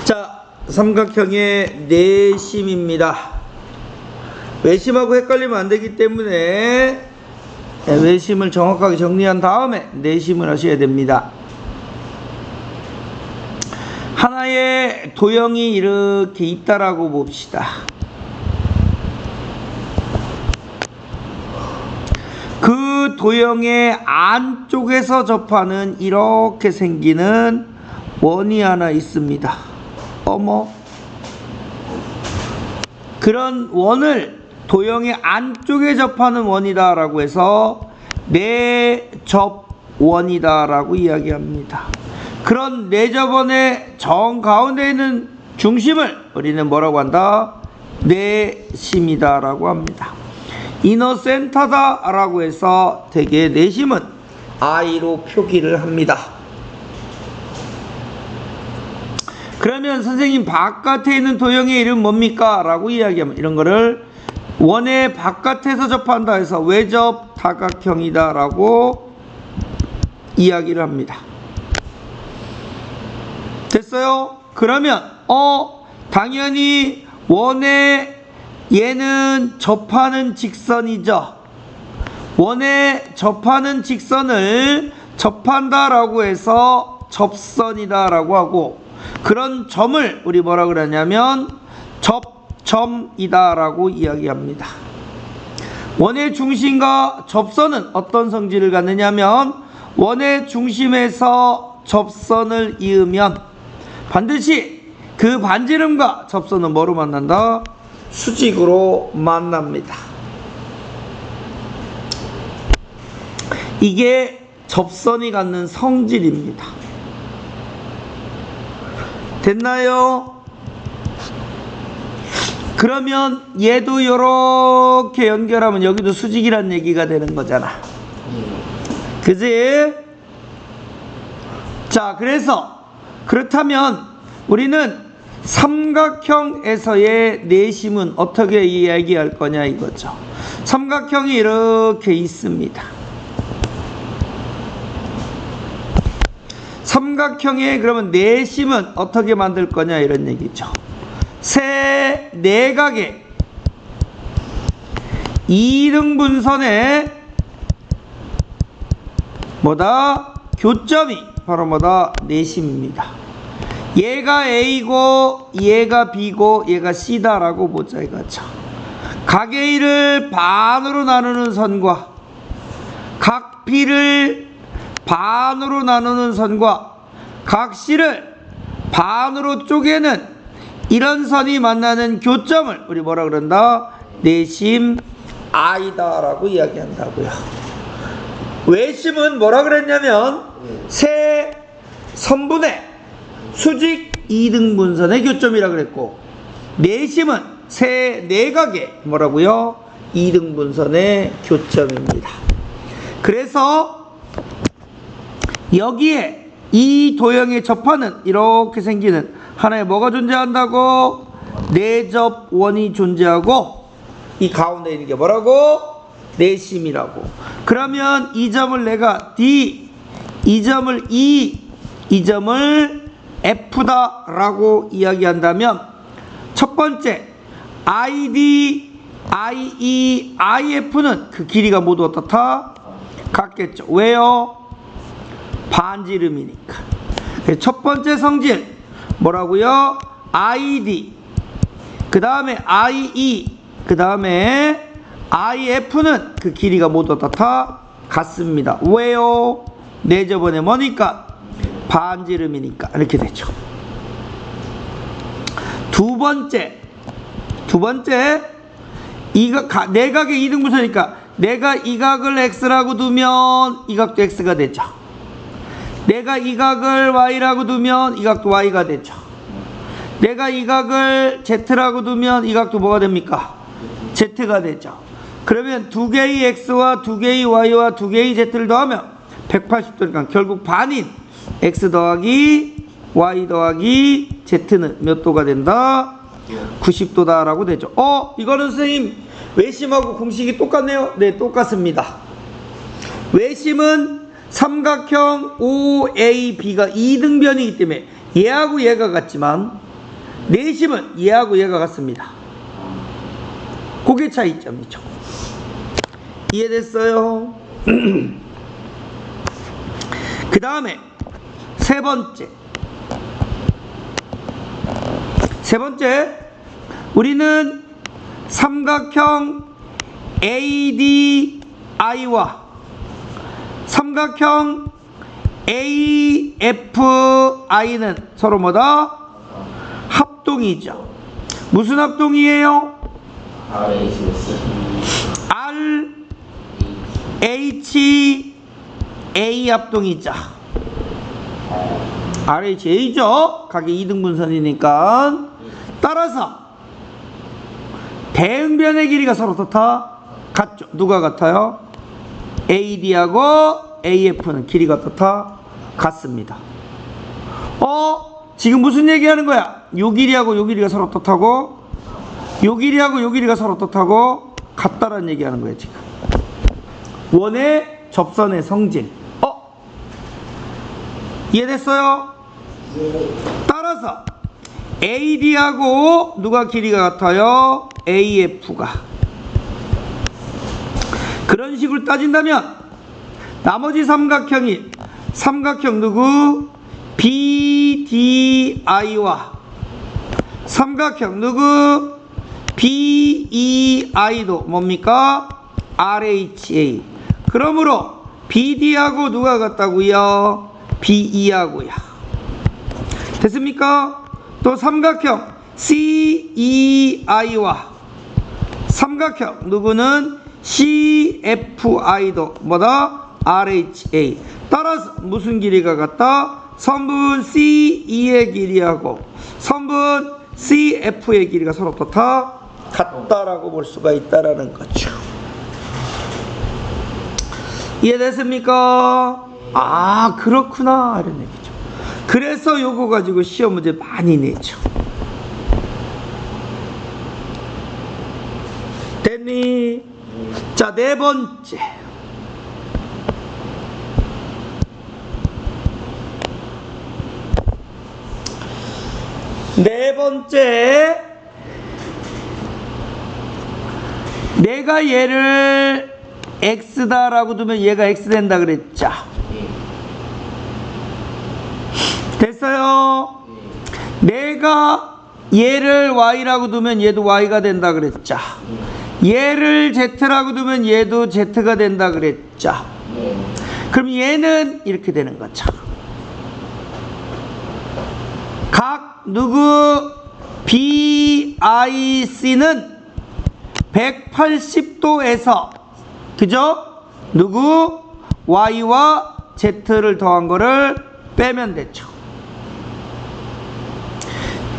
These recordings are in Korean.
자, 삼각형의 내심입니다. 외심하고 헷갈리면 안 되기 때문에 외심을 정확하게 정리한 다음에 내심을 하셔야 됩니다. 하나의 도형이 이렇게 있다라고 봅시다. 그 도형의 안쪽에서 접하는 이렇게 생기는 원이 하나 있습니다. 어머, 그런 원을 도형의 안쪽에 접하는 원이다 라고 해서 내접원이다 라고 이야기합니다. 그런 내접원의 정가운데 있는 중심을 우리는 뭐라고 한다? 내심이다 라고 합니다. 이너센터다 라고 해서 대개 내심은 I로 표기를 합니다. 그러면 선생님, 바깥에 있는 도형의 이름 뭡니까? 라고 이야기하면 이런 거를 원의 바깥에서 접한다 해서 외접 다각형이다 라고 이야기를 합니다. 됐어요? 그러면 당연히 원에 얘는 접하는 직선이죠. 원에 접하는 직선을 접한다 라고 해서 접선이다 라고 하고, 그런 점을 우리 뭐라 그러냐면 접점이다 라고 이야기합니다. 원의 중심과 접선은 어떤 성질을 갖느냐면, 원의 중심에서 접선을 이으면 반드시 그 반지름과 접선은 뭐로 만난다? 수직으로 만납니다. 이게 접선이 갖는 성질입니다. 됐나요? 그러면 얘도 이렇게 연결하면 여기도 수직이란 얘기가 되는 거잖아. 그지? 자, 그래서 그렇다면 우리는 삼각형에서의 내심은 어떻게 이야기할 거냐 이거죠. 삼각형이 이렇게 있습니다. 삼각형의 그러면 내심은 어떻게 만들 거냐 이런 얘기죠. 세 내각의 이등분선의 뭐다? 교점이 바로 뭐다? 내심입니다. 얘가 A고 얘가 B고 얘가 C다 라고 보자 이거죠. 각 A를 반으로 나누는 선과 각 B를 반으로 나누는 선과 각 C를 반으로 쪼개는 이런 선이 만나는 교점을 우리 뭐라 그런다? 내심 I다 라고 이야기한다고요. 외심은 뭐라 그랬냐면 세 선분의 수직 이등분선의 교점이라 그랬고, 내심은 세 내각의 뭐라고요? 이등분선의 교점입니다. 그래서 여기에 이 도형에 접하는 이렇게 생기는 하나의 뭐가 존재한다고? 내접원이 존재하고, 이 가운데 있는 게 뭐라고? 내심이라고. 그러면 이 점을 내가 D, 이 점을 E, 이 점을 F다 라고 이야기한다면, 첫 번째 ID, IE, IF는 그 길이가 모두 어떻다? 같겠죠. 왜요? 반지름이니까. 첫 번째 성질 뭐라고요? ID, 그 다음에 IE, 그 다음에 IF는 그 길이가 모두 어떻다? 같습니다. 왜요? 내접원에 뭐니까? 반지름이니까. 이렇게 되죠. 두 번째 내각의 이등분선이니까 내가 이 각을 X라고 두면 이 각도 X가 되죠. 내가 이 각을 Y라고 두면 이 각도 Y가 되죠. 내가 이 각을 Z라고 두면 이 각도 뭐가 됩니까? Z가 되죠. 그러면 두 개의 X와 두 개의 Y와 두 개의 Z를 더하면 180도니까 결국 반인 X 더하기 Y 더하기 Z는 몇 도가 된다? 90도다 라고 되죠. 이거는 선생님 외심하고 공식이 똑같네요. 네, 똑같습니다. 외심은 삼각형 OAB가 이등변이기 때문에 얘하고 얘가 같지만 내심은 얘하고 얘가 같습니다. 그게 차이점이죠. 이해됐어요? 그 다음에 세 번째, 우리는 삼각형 ADI와 삼각형 AFI는 서로 뭐다? 합동이죠. 무슨 합동이에요? RHA 합동이죠. RHA죠. 각의 이등분선이니까. 따라서 대응변의 길이가 서로 같죠. 누가 같아요? AD하고 AF는 길이가 같습니다. 지금 무슨 얘기하는 거야? 요 길이하고 요 길이가 서로 같고 요 길이하고 요 길이가 서로 같고 같다라는 얘기하는 거예요. 지금 원의 접선의 성질. 이해됐어요? 따라서 AD하고 누가 길이가 같아요? AF가. 그런 식으로 따진다면 나머지 삼각형이 삼각형 누구? BDI와 삼각형 누구? BEI도 뭡니까? RHA. 그러므로 BD하고 누가 같다고요? BE하고요. 됐습니까? 또 삼각형 CEI와 삼각형 누구는 CFI도 뭐다? RHA. 따라서 무슨 길이가 같다? 선분 CE의 길이하고 선분 CF의 길이가 서로 같다라고 볼 수가 있다라는 거죠. 이해됐습니까? 그렇구나 이런 얘기죠. 그래서 요거 가지고 시험 문제 많이 내죠. 됐니? 자, 네 번째. 내가 얘를 x다라고 두면 얘가 x 된다 그랬죠. 됐어요? 내가 얘를 y라고 두면 얘도 y가 된다 그랬죠. 얘를 z라고 두면 얘도 z가 된다 그랬죠. 그럼 얘는 이렇게 되는 거죠. 각 누구 BIC는 180도에서 그죠? 누구 Y와 Z를 더한 거를 빼면 되죠.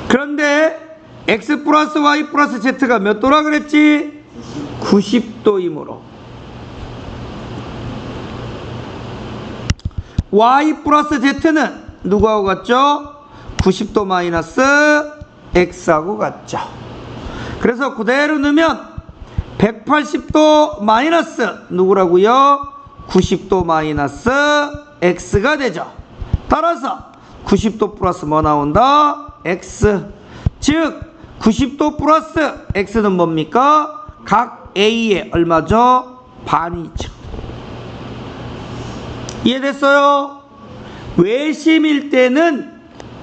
그런데 X 플러스 Y 플러스 Z가 몇 도라 그랬지? 90도이므로 Y 플러스 Z는 누구하고 같죠? 90도 마이너스 X하고 같죠. 그래서 그대로 넣으면 180도 마이너스 누구라고요? 90도 마이너스 X가 되죠. 따라서 90도 플러스 뭐 나온다? X. 즉 90도 플러스 X는 뭡니까? 각 A의 얼마죠? 반이죠. 이해됐어요? 외심일 때는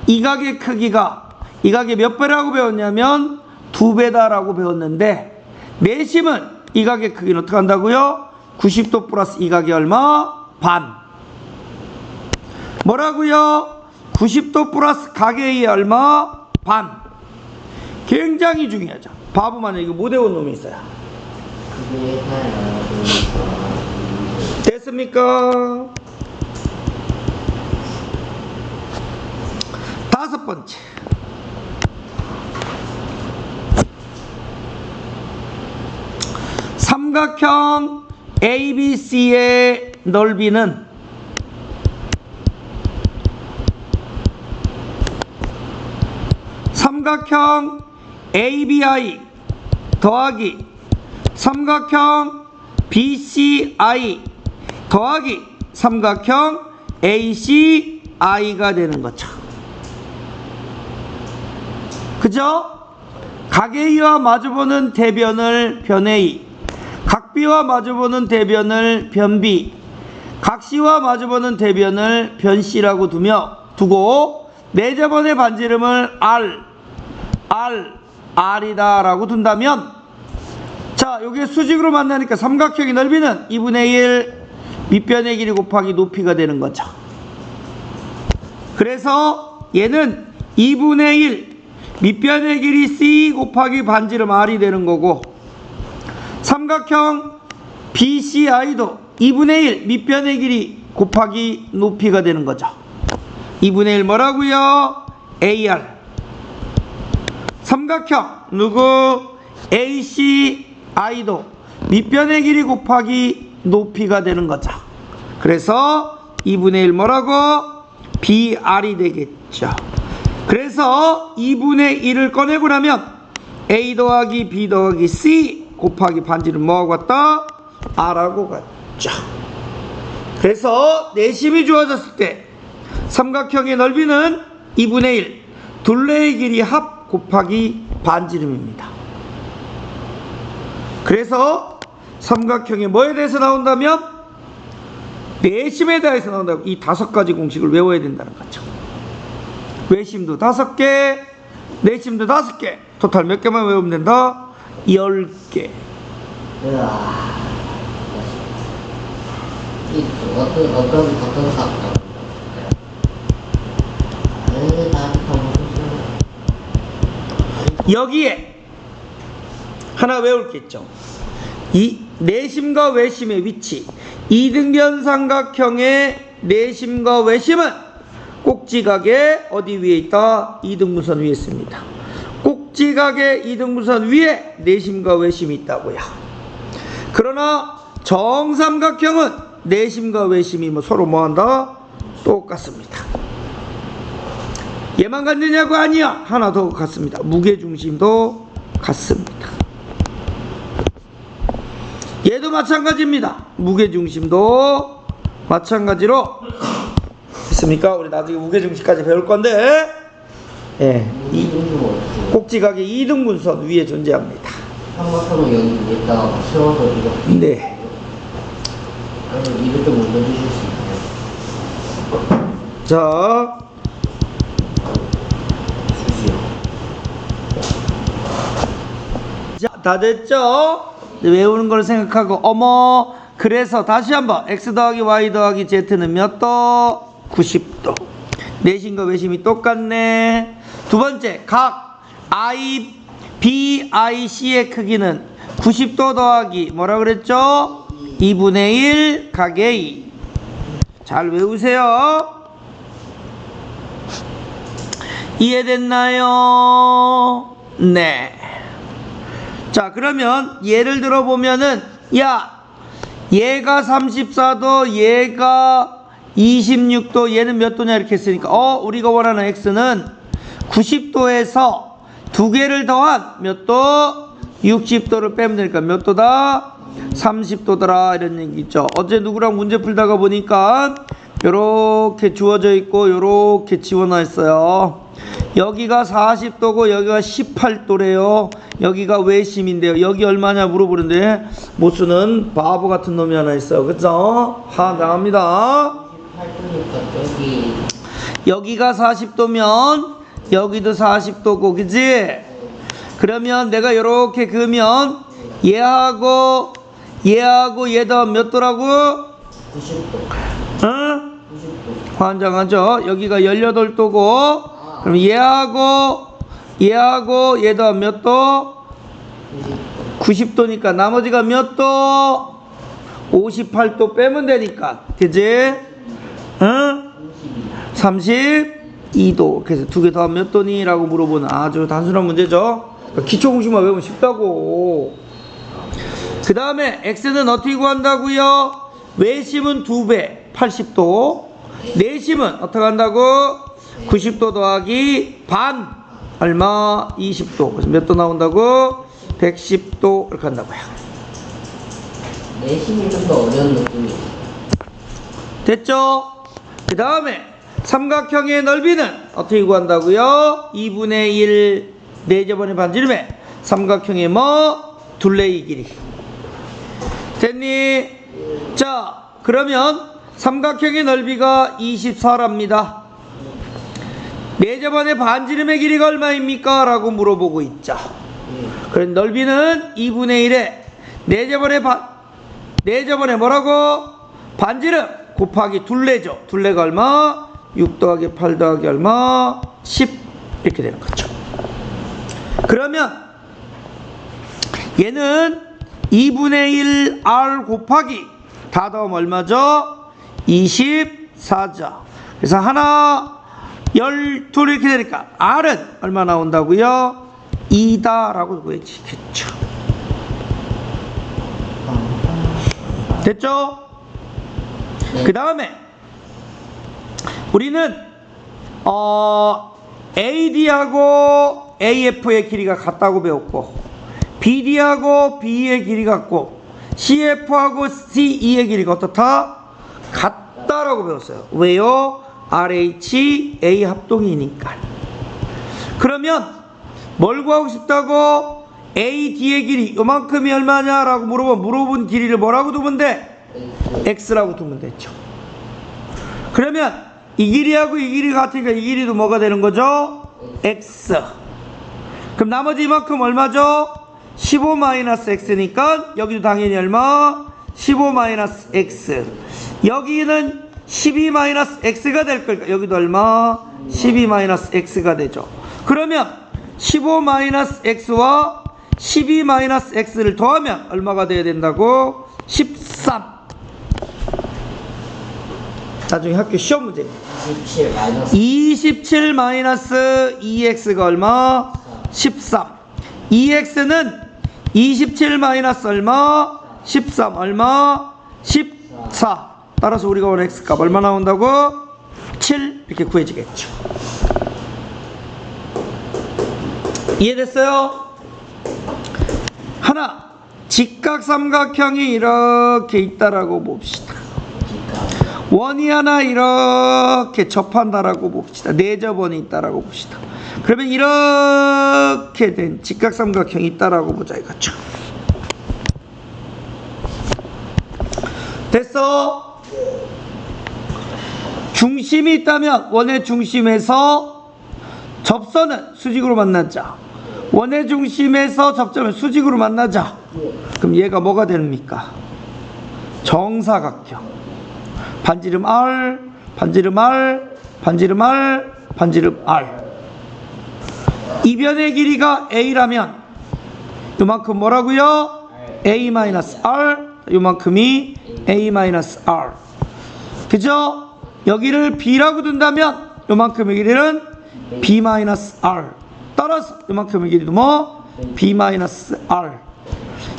이 각의 크기가 이 각의 몇 배라고 배웠냐면 2배다라고 배웠는데 내심은 이 각의 크기는 어떻게 한다고요? 90도 플러스 이 각이 얼마? 반. 뭐라고요? 90도 플러스 각의 얼마? 반. 굉장히 중요하죠. 바보만 이거 못 외운 놈이 있어요. 됐습니까? 다섯 번째. 삼각형 ABC의 넓이는 삼각형 ABI 더하기 삼각형 BCI 더하기 삼각형 ACI가 되는 거죠. 그죠? 각A와 마주보는 대변을 변A, 각B와 마주보는 대변을 변B, 각C와 마주보는 대변을 변C라고 두고 네 저번의 반지름을 R이다 라고 둔다면, 자, 요게 수직으로 만나니까 삼각형의 넓이는 2분의 1 밑변의 길이 곱하기 높이가 되는 거죠. 그래서 얘는 2분의 1 밑변의 길이 C 곱하기 반지름 R이 되는 거고, 삼각형 BCI도 2분의 1 밑변의 길이 곱하기 높이가 되는 거죠. 2분의 1 뭐라고요? AR. 삼각형 누구? ACI도 밑변의 길이 곱하기 높이가 되는 거죠. 그래서 2분의 1 뭐라고? BR이 되겠죠. 그래서 2분의 1을 꺼내고 나면 A 더하기 B 더하기 C 곱하기 반지름 뭐하고 같다? R하고 같죠. 그래서 내심이 주어졌을 때 삼각형의 넓이는 2분의 1 둘레의 길이 합 곱하기 반지름입니다. 그래서 삼각형이 뭐에 대해서 나온다면 내심에 대해서 나온다고 이 5가지 공식을 외워야 된다는 거죠. 외심도 5개, 내심도 5개, 토탈 몇 개만 외우면 된다? 10개. 어떤 사건? 여기에 하나 외울 게 있죠. 이 내심과 외심의 위치. 이등변 삼각형의 내심과 외심은 꼭지각의 어디 위에 있다? 이등분선 위에 있습니다. 꼭지각의 이등분선 위에 내심과 외심이 있다고요. 그러나 정삼각형은 내심과 외심이 서로 뭐한다? 똑같습니다. 얘만 같느냐고? 아니야. 하나 더 같습니다. 무게중심도 같습니다. 얘도 마찬가지입니다. 무게중심도 마찬가지로 됐습니까? 우리 나중에 무게중심까지 배울 건데, 예, 이 꼭지각의 이등분선 위에 존재합니다. 삼각형은 여기 위에다가 세워서 이렇게. 네. 이것 좀 올려주실 수 있나요? 자, 자, 다 됐죠? 외우는 걸 생각하고, 어머, 그래서 다시 한번 x 더하기 y 더하기 z는 몇 도? 90도. 내심과 외심이 똑같네. 두 번째, 각 I, B, I, C의 크기는 90도 더하기 뭐라 그랬죠? 2분의 1 각 A. 잘 외우세요. 이해됐나요? 네. 자, 그러면 예를 들어 보면은, 야, 얘가 34도, 얘가 26도, 얘는 몇 도냐 이렇게 했으니까 우리가 원하는 x는 90도에서 두 개를 더한 몇 도? 60도를 빼면 되니까 몇 도다? 30도더라 이런 얘기 있죠. 어제 누구랑 문제 풀다가 보니까 요렇게 주어져 있고 요렇게 지워놔 있어요. 여기가 40도고 여기가 18도래요. 여기가 외심인데요. 여기 얼마냐 물어보는데 못 쓰는 바보 같은 놈이 하나 있어요. 그쵸? 나갑니다. 여기가 40도면 여기도 40도고, 그지? 그러면 내가 이렇게 그으면 얘하고 얘도 몇 도라고? 90도. 응? 90도. 환장하죠? 여기가 18도고, 그럼 얘하고 얘도 몇 도? 90도니까 나머지가 몇 도? 58도 빼면 되니까, 그지? 응? 32도. 그래서 두 개 더하면 몇 도니? 라고 물어보는 아주 단순한 문제죠. 기초공식만 외우면 쉽다고. 그 다음에 x는 어떻게 구한다고요? 외심은 2배 80도, 내심은 어떻게 한다고? 90도 더하기 반 얼마? 20도. 그래서 몇 도 나온다고? 110도 이렇게 한다고요. 내심이 좀 더 어려운 느낌이. 됐죠? 그 다음에 삼각형의 넓이는 어떻게 구한다고요? 2분의 1 네 저번의 반지름에 삼각형의 뭐? 둘레의 길이. 됐니? 자, 그러면 삼각형의 넓이가 24랍니다. 네 저번의 반지름의 길이가 얼마입니까? 라고 물어보고 있죠. 그럼 넓이는 2분의 1에 네 저번에 뭐라고? 반지름 곱하기 둘레죠. 둘레가 얼마? 6 더하기 8 더하기 얼마? 10 이렇게 되는 거죠. 그러면 얘는 2분의 1 R 곱하기 다 더하면 얼마죠? 24죠. 그래서 하나 12 이렇게 되니까 R은 얼마 나온다고요? 2다 라고 구해지겠죠. 됐죠? 그 다음에 우리는 AD하고 AF의 길이가 같다고 배웠고, BD하고 BE의 길이 같고, CF하고 CE의 길이가 어떻다? 같다라고 배웠어요. 왜요? RH, A 합동이니까. 그러면 뭘 구하고 싶다고? AD의 길이 요만큼이 얼마냐라고 물어본 길이를 뭐라고 두면 돼? X라고 두면 되죠. 그러면 이 길이하고 이 길이가 같으니까 이 길이도 뭐가 되는 거죠? X. 그럼 나머지 이만큼 얼마죠? 15-X니까 여기도 당연히 얼마? 15-X. 여기는 12-X가 될 거니까 여기도 얼마? 12-X가 되죠. 그러면 15-X와 12-X를 더하면 얼마가 돼야 된다고? 13. 나중에 학교 시험 문제입니다. 27-2x가 얼마? 13. 2x는 27 마이너스 얼마? 13 얼마? 14. 따라서 우리가 원하는 x값 얼마 나온다고? 7 이렇게 구해지겠죠. 이해됐어요? 하나, 직각삼각형이 이렇게 있다라고 봅시다. 원이 하나 이렇게 접한다라고 봅시다. 네 접원이 있다라고 봅시다. 그러면 이렇게 된 직각삼각형이 있다라고 보자 이거죠. 됐어? 중심이 있다면 원의 중심에서 접선은 수직으로 만나자. 원의 중심에서 접점은 수직으로 만나자. 그럼 얘가 뭐가 됩니까? 정사각형. 반지름 R, 반지름 R, 반지름 R, 반지름 R. 이변의 길이가 A라면 요만큼 뭐라고요? A-R. 요만큼이 A-R. 그죠? 여기를 B라고 둔다면 요만큼의 길이는 B-R. 따라서 요만큼의 길이도 뭐? B-R.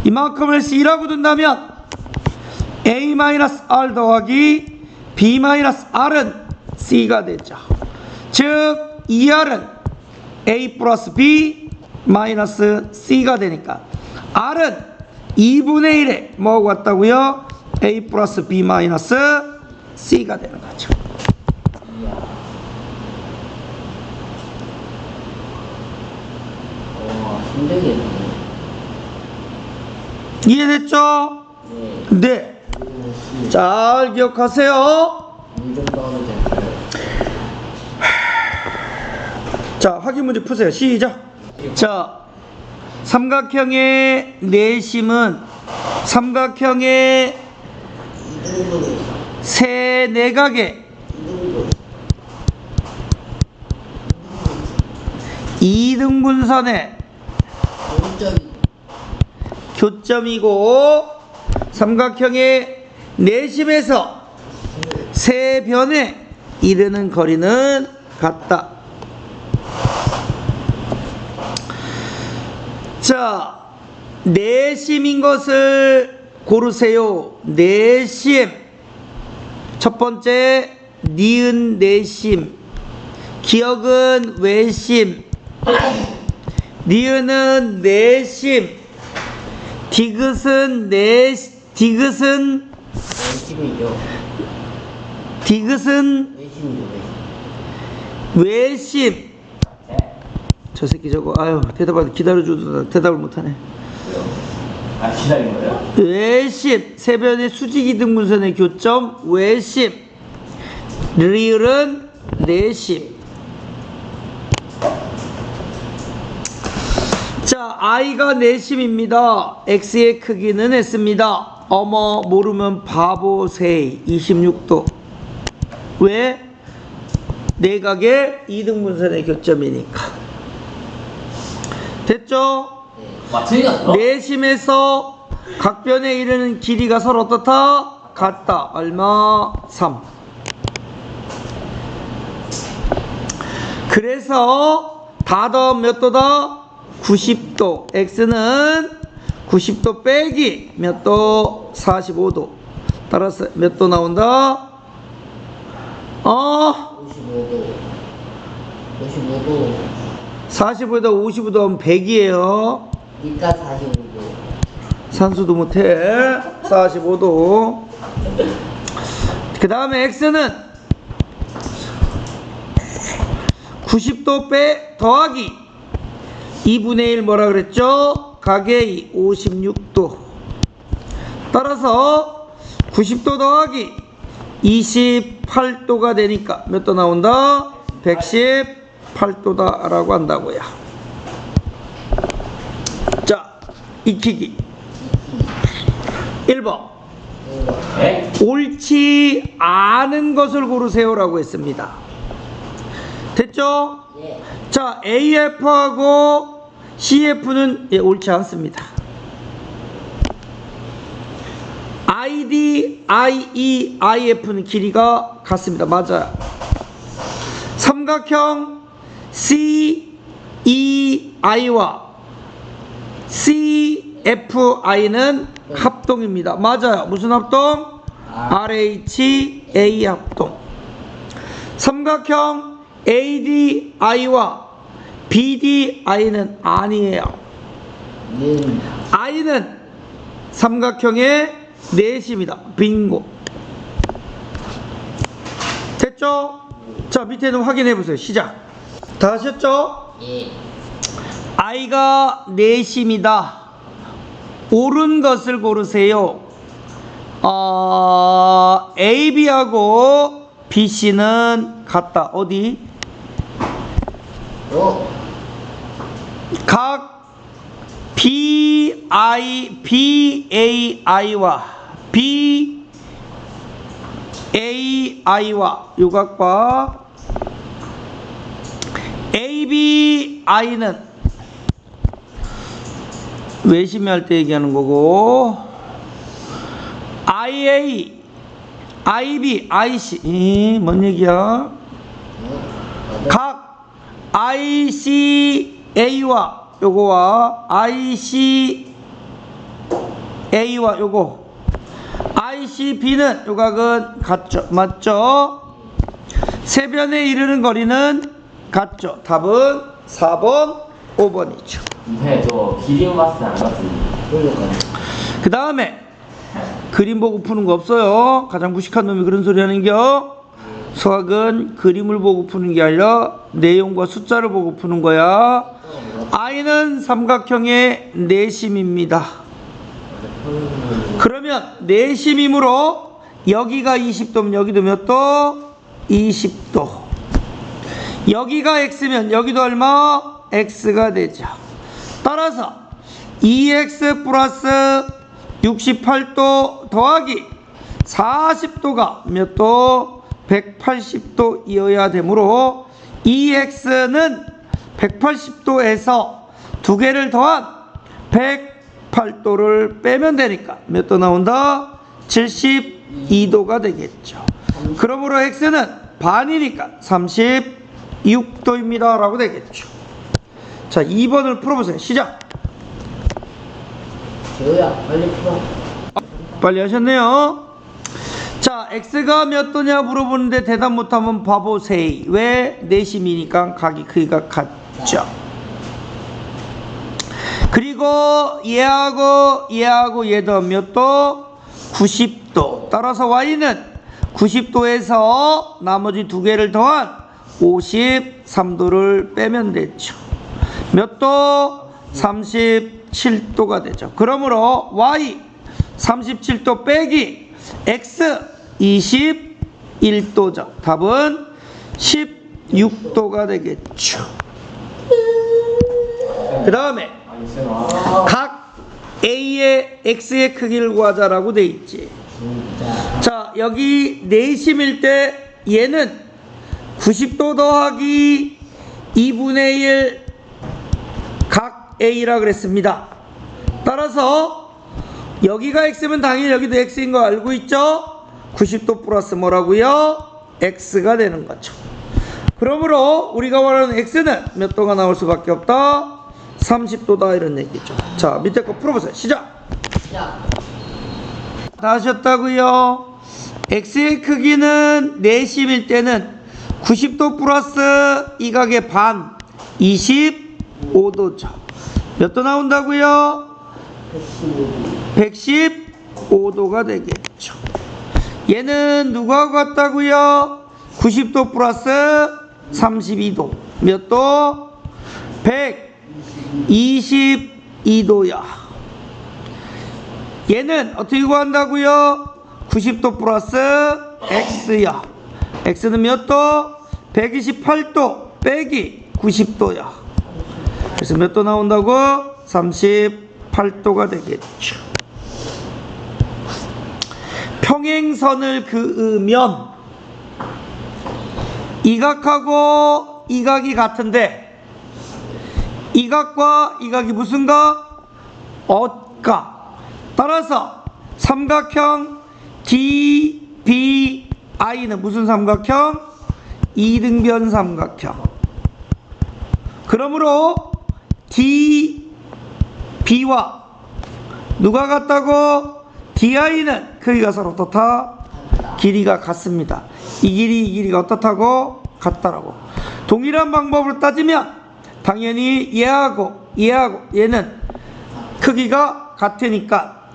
이만큼을 C라고 둔다면 A-R 더하기 B-R은 C가 되죠. 즉 2R은 A 플러스 B 마이너스 C가 되니까 R은 2분의 1에 뭐하고 같다고요? A 플러스 B 마이너스 C가 되는 거죠. 힘들겠네. 이해됐죠? 네. 잘 기억하세요. 물좀 떠도 될까요? 자, 확인 문제 푸세요. 시작. 자, 삼각형의 내심은 삼각형의 세 내각의 이등분선의 교점이고 삼각형의 내심에서 세 변에 이르는 거리는 같다. 자, 내심인 것을 고르세요. 내심. 첫 번째, 니은 내심. 기억은 외심. 니은은 내심. 디귿은 외심이죠. 디귿은 외심이죠. 외심. 저 새끼 저거 아유 대답하다 기다려주다 대답을 못하네. 왜요? 아, 기다린 거예요? 외심 세변의 수직이등분선의 교점 외심 리을은 내심. 자 i가 내심입니다. x의 크기는 s입니다. 어머 모르면 바보세이 26도. 왜? 내각의 이등분선의 교점이니까. 됐죠? 와, 틀렸어? 내심에서 각변에 이르는 길이가 서로 어떻다? 같다. 얼마? 3. 그래서 다 더하면 몇 도다? 90도. x는 90도 빼기 몇 도? 45도. 따라서 몇 도 나온다? 55도. 55도. 45도 55도 하면 100이에요. 이따 45도. 산수도 못해. 45도. 그 다음에 x는 90도 빼 더하기 2분의 1 뭐라 그랬죠? 각의 56도. 따라서 90도 더하기 28도가 되니까 몇 도 나온다? 118도다 라고 한다고요. 자, 익히기 1번 네? 옳지 않은 것을 고르세요 라고 했습니다. 됐죠? 예. 자, AF하고 CF는 옳지 않습니다. ID, IE, IF는 길이가 같습니다. 맞아요. 삼각형 CEI와 CFI는 합동입니다. 맞아요. 무슨 합동? RHA 합동. 삼각형 ADI와 BDI는 아니에요. I는 삼각형의 넷입니다. 빙고. 됐죠? 자, 밑에는 확인해 보세요. 시작. 다 하셨죠? 예. I가 넷입니다. 옳은 것을 고르세요. AB하고 BC는 같다. 어디? 각 BAI와 BAI와 요각과 ABI는 외심할 때 얘기하는 거고 IA, IB, IC 뭔 얘기야? 각 ICA와 요거와 ICA와 요거 ICB는 요각은 같죠? 맞죠? 세변에 이르는 거리는 같죠? 답은 4번, 5번이죠. 네, 저 기린 봤을 때안 같은데. 그 다음에 그림 보고 푸는 거 없어요. 가장 무식한 놈이 그런 소리 하는겨. 수학은 그림을 보고 푸는 게 아니라 내용과 숫자를 보고 푸는 거야. I는 삼각형의 내심입니다. 그러면 내심이므로 여기가 20도면 여기도 몇 도? 20도. 여기가 X면 여기도 얼마? X가 되죠. 따라서 2X 플러스 68도 더하기 40도가 몇 도? 180도이어야 되므로 2X는 180도에서 두 개를 더한 108도를 빼면 되니까 몇 도 나온다? 72도가 되겠죠. 그러므로 X는 반이니까 36도입니다 라고 되겠죠. 자, 2번을 풀어보세요. 시작. 재호야, 빨리 풀어. 빨리 하셨네요. 자, X가 몇 도냐 물어보는데 대답 못하면 바보세이. 왜? 내심이니까 각이 크기가 같죠. 그리고 얘하고 얘도 몇 도? 90도. 따라서 Y는 90도에서 나머지 두 개를 더한 53도를 빼면 되죠. 몇 도? 37도가 되죠. 그러므로 y 37도 빼기 x 21도죠. 답은 16도가 되겠죠. 그 다음에 각 A의 X의 크기를 구하자라고 돼 있지. 자, 여기 내심일 때 얘는 90도 더하기 2분의 1 각 A라 그랬습니다. 따라서 여기가 X면 당연히 여기도 X인 거 알고 있죠? 90도 플러스 뭐라고요? X가 되는 거죠. 그러므로 우리가 원하는 X는 몇 도가 나올 수밖에 없다? 30도다 이런 얘기죠. 자, 밑에 거 풀어보세요. 시작. 다 하셨다고요? X의 크기는 내심일 때는 90도 플러스 이 각의 반 25도죠. 몇 도 나온다고요? 115도가 되겠죠. 얘는 누구하고 같다고요? 90도 플러스 32도. 몇 도? 122도야. 얘는 어떻게 구한다고요? 90도 플러스 x야. x는 몇 도? 128도 빼기 90도야. 그래서 몇 도 나온다고? 38도가 되겠죠. 평행선을 그으면 이 각하고 이 각이 같은데 이 각과 이 각이 무슨 각? 엇각. 따라서 삼각형 DBI는 무슨 삼각형? 이등변 삼각형. 그러므로 DB와 누가 같다고? DI는 크기가 서로 어떻다? 길이가 같습니다. 이 길이 이 길이가 어떻다고? 같다라고. 동일한 방법으로 따지면 당연히 얘하고 얘는 크기가 같으니까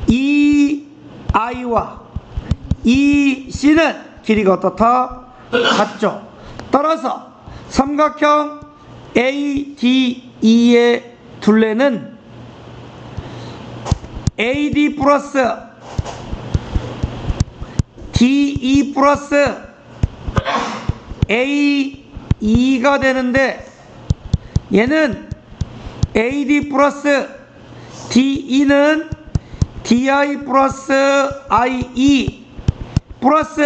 이 I와 이 C는 길이가 어떻다? 같죠. 따라서 삼각형 ADE의 둘레는 AD 플러스 DE 플러스 AE가 되는데 얘는 AD 플러스 DE는 DI 플러스 IE 플러스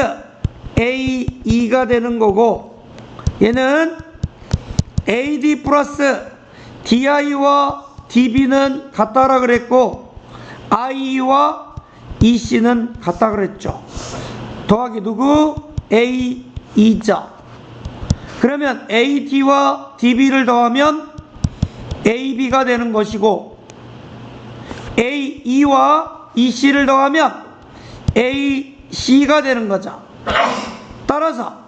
AE가 되는 거고 얘는 AD 플러스 DI와 DB는 같다라 그랬고 IE와 EC는 같다 그랬죠. 더하기 누구? AE자. 그러면 AD와 DB를 더하면 AB가 되는 것이고 AE와 EC를 더하면 AC가 되는 거죠. 따라서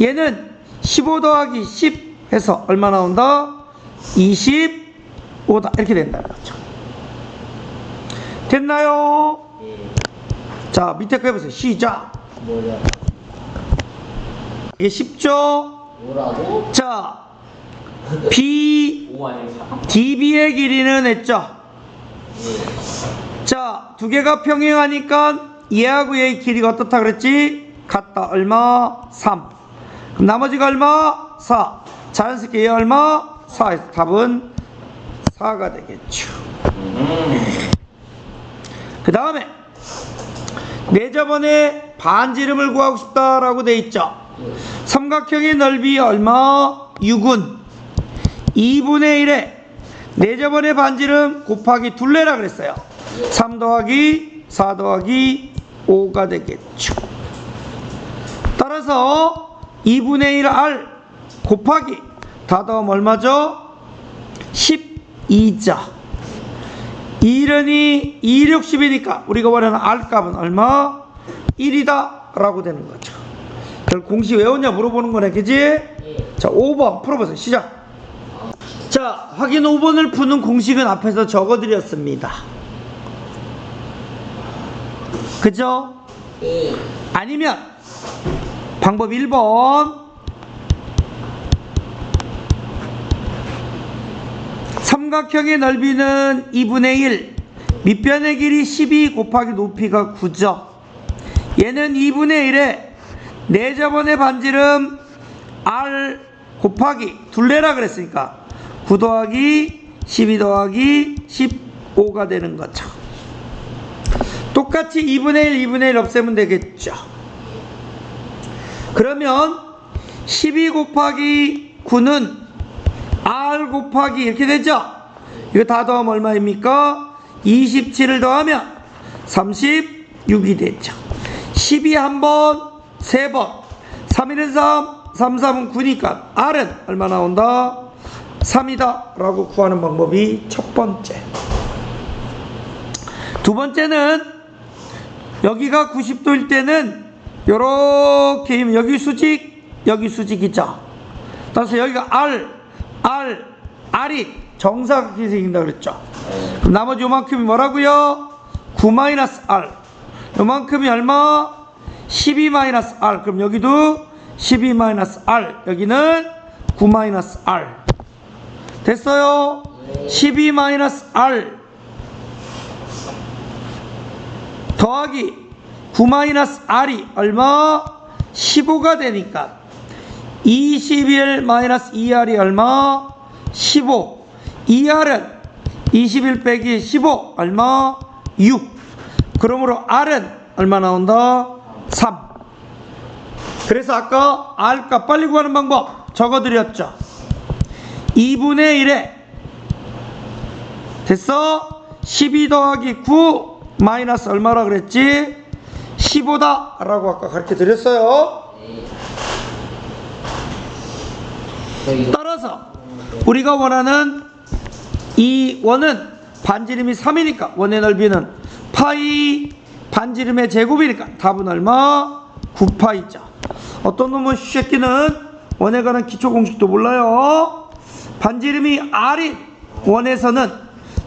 얘는 15 더하기 10 해서 얼마 나온다? 25다. 이렇게 된다는 거죠. 됐나요? 자, 밑에 거 해보세요. 시작. 뭐야? 이게 쉽죠? 뭐라고? 자, DB의 길이는 했죠? 자, 두 개가 평행하니까 얘하고 얘의 길이가 어떻다 그랬지? 같다. 얼마? 3. 그럼 나머지가 얼마? 4. 자연스럽게 얘 얼마? 4. 답은 4가 되겠죠. 그 다음에 내 저번에 반지름을 구하고 싶다라고 돼 있죠. 삼각형의 넓이 얼마? 6은 2분의 1에 내 저번에 반지름 곱하기 둘레라 그랬어요. 3 더하기 4 더하기 5가 되겠죠. 따라서 2분의 1R 곱하기 다 더하면 얼마죠? 12자. 2이 2, 6, 10이니까 우리가 원하는 R값은 얼마? 1이다 라고 되는 거죠. 결국 공식 외웠냐 물어보는 거네, 그지? 자, 5번 풀어보세요. 시작. 자, 확인 5번을 푸는 공식은 앞에서 적어드렸습니다. 그죠? 아니면 방법 1번 삼각형의 넓이는 2분의 1, 밑변의 길이 12 곱하기 높이가 9죠. 얘는 2분의 1에 4저번의 반지름 R 곱하기 둘레라 그랬으니까 9 더하기 12 더하기 15가 되는 거죠. 똑같이 2분의 1, 2분의 1 없애면 되겠죠. 그러면 12 곱하기 9는 R 곱하기 이렇게 되죠. 이거 다 더하면 얼마입니까? 27을 더하면 36이 되죠. 12 한 번, 3번, 3일은 3, 3, 3은 9니까 R은 얼마 나온다? 3이다 라고 구하는 방법이 첫 번째. 두 번째는 여기가 90도일 때는 요렇게 여기 수직이죠. 따라서 여기가 R이 정사각형이 생긴다 그랬죠. 그럼 나머지 요만큼이 뭐라고요? 9-R. 요만큼이 얼마? 12-R. 그럼 여기도 12-R. 여기는 9-R. 됐어요? 12-R 더하기 9-R이 얼마? 15가 되니까 21-2R이 얼마? 15. 2R은 21 빼기 15 얼마? 6. 그러므로 R은 얼마 나온다? 3. 그래서 아까 R값 빨리 구하는 방법 적어드렸죠. 2분의 1에 됐어? 12 더하기 9 마이너스 얼마라 그랬지? 15다 라고 아까 가르쳐 드렸어요. 따라서 우리가 원하는 이 원은 반지름이 3이니까 원의 넓이는 파이 반지름의 제곱이니까 답은 얼마? 9파이죠. 어떤 놈은 쉐끼는 원에 관한 기초 공식도 몰라요. 반지름이 R인 원에서는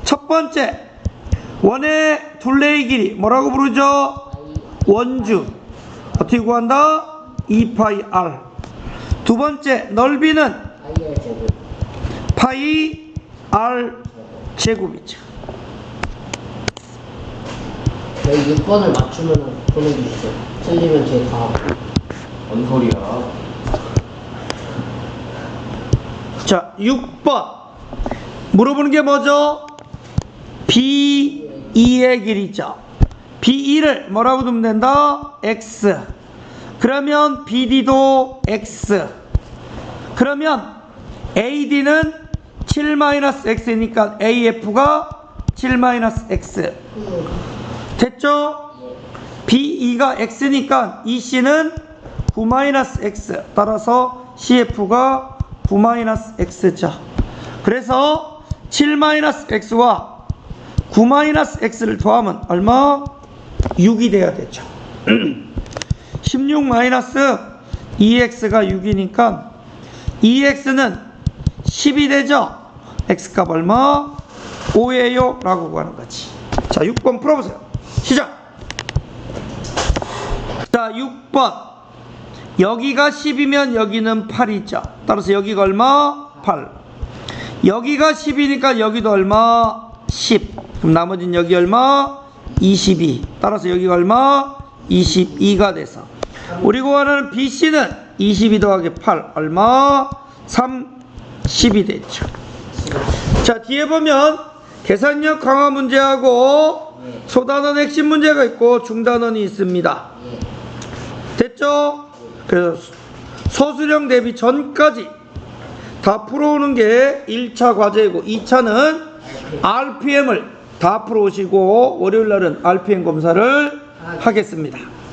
첫 번째 원의 둘레의 길이 뭐라고 부르죠? 원주. 어떻게 구한다? 2파이 R. 두 번째 넓이는 파이 R 제곱이죠. 6번을 맞추면 보내주시죠. 틀리면 제가 뭔 소리야? 자, 6번 물어보는 게 뭐죠? B2의 길이죠. B2를 뭐라고 두면 된다? X. 그러면 BD도 X. 그러면 AD는 7-X니까 AF가 7-X. 됐죠? B2가 X니까 EC는 9-X. 따라서 CF가 9-X죠. 그래서 7-X와 9-X를 더하면 얼마? 6이 돼야 되죠. 16-2X가 6이니까 2X는 10이 되죠. X값 얼마? 5예요 라고 구하는 거지. 자, 6번 풀어보세요. 시작. 자, 6번 여기가 10이면 여기는 8이죠. 따라서 여기가 얼마? 8. 여기가 10이니까 여기도 얼마? 10. 그럼 나머지는 여기 얼마? 22. 따라서 여기가 얼마? 22가 돼서 우리 구하는 BC는 22 더하기 8 얼마? 30이 됐죠. 자, 뒤에 보면 계산력 강화 문제하고 소단원 핵심 문제가 있고 중단원이 있습니다. 됐죠? 그래서 소수령 대비 전까지 다 풀어오는 게 1차 과제이고 2차는 RPM을 다 풀어오시고 월요일날은 RPM 검사를 하겠습니다.